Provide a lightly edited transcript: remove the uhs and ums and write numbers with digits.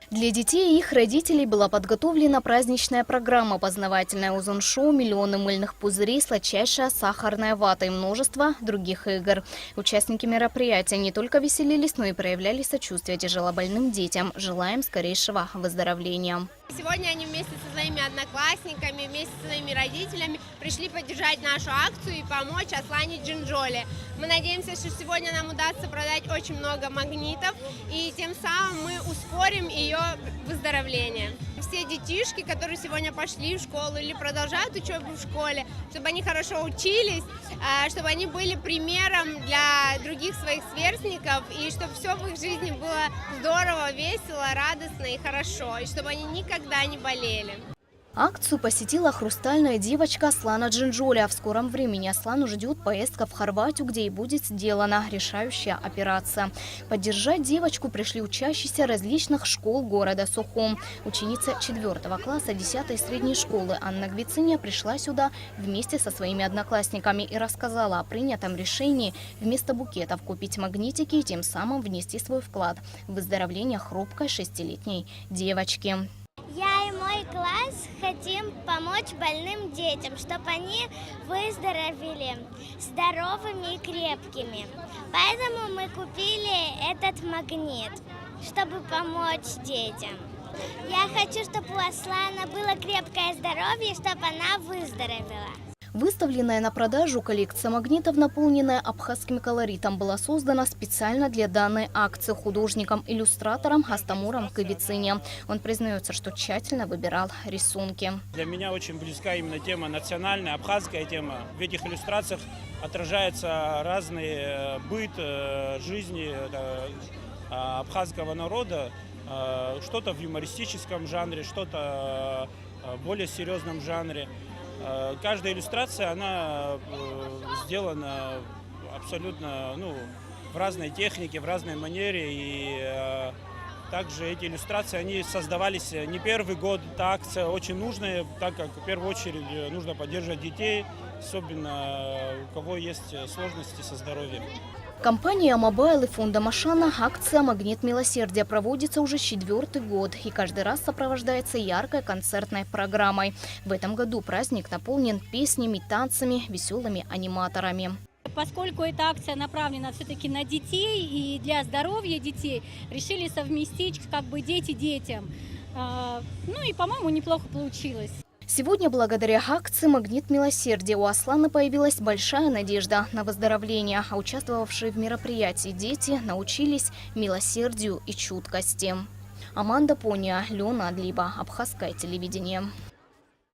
Для детей и их родителей была подготовлена праздничная программа, познавательное озон-шоу, миллионы мыльных пузырей, сладчайшая сахарная вата и множество других игр. Участники мероприятия не только веселились, но и проявляли сочувствие тяжелобольным детям. Желаем скорейшего выздоровления. Сегодня они вместе со своими одноклассниками, вместе со своими родителями пришли поддержать нашу акцию и помочь Аслане Джинджоле. Мы надеемся, что сегодня нам удастся продать очень много магнитов, и тем самым мы ускорим ее выздоровление. Все детишки, которые сегодня пошли в школу или продолжают учебу в школе, чтобы они хорошо учились, чтобы они были примером для других своих сверстников, и чтобы все в их жизни было здорово, весело, радостно и хорошо, и чтобы они никогда не болели. Акцию посетила хрустальная девочка Аслана Джинджоля. В скором времени Аслану ждет поездка в Хорватию, где и будет сделана решающая операция. Поддержать девочку пришли учащиеся различных школ города Сухум. Ученица 4 класса 10-й средней школы Анна Гвициня пришла сюда вместе со своими одноклассниками и рассказала о принятом решении вместо букетов купить магнитики и тем самым внести свой вклад в выздоровление хрупкой 6-летней девочки. Я и мой класс хотим помочь больным детям, чтобы они выздоровели здоровыми и крепкими. Поэтому мы купили этот магнит, чтобы помочь детям. Я хочу, чтобы у Аслана было крепкое здоровье, чтобы она выздоровела. Выставленная на продажу коллекция магнитов, наполненная абхазским колоритом, была создана специально для данной акции художником-иллюстратором Астамуром Кывицине. Он признается, что тщательно выбирал рисунки. Для меня очень близка именно тема национальная, абхазская тема. В этих иллюстрациях отражается разный быт жизни абхазского народа. Что-то в юмористическом жанре, что-то в более серьезном жанре. Каждая иллюстрация, она сделана абсолютно в разной технике, в разной манере. И также эти иллюстрации, они создавались не первый год. Эта акция очень нужная, так как в первую очередь нужно поддерживать детей, особенно у кого есть сложности со здоровьем. Компания «Мобайл» и фонда «Машана» акция «Магнит милосердия» проводится уже 4-й год и каждый раз сопровождается яркой концертной программой. В этом году праздник наполнен песнями, танцами, веселыми аниматорами. Поскольку эта акция направлена все-таки на детей и для здоровья детей, решили совместить дети детям. Ну и, по-моему, неплохо получилось. Сегодня, благодаря акции «Магнит милосердия», у Аслана появилась большая надежда на выздоровление, а участвовавшие в мероприятии дети научились милосердию и чуткости. Аманда Пония, Леона Адлиба, Абхазское телевидение.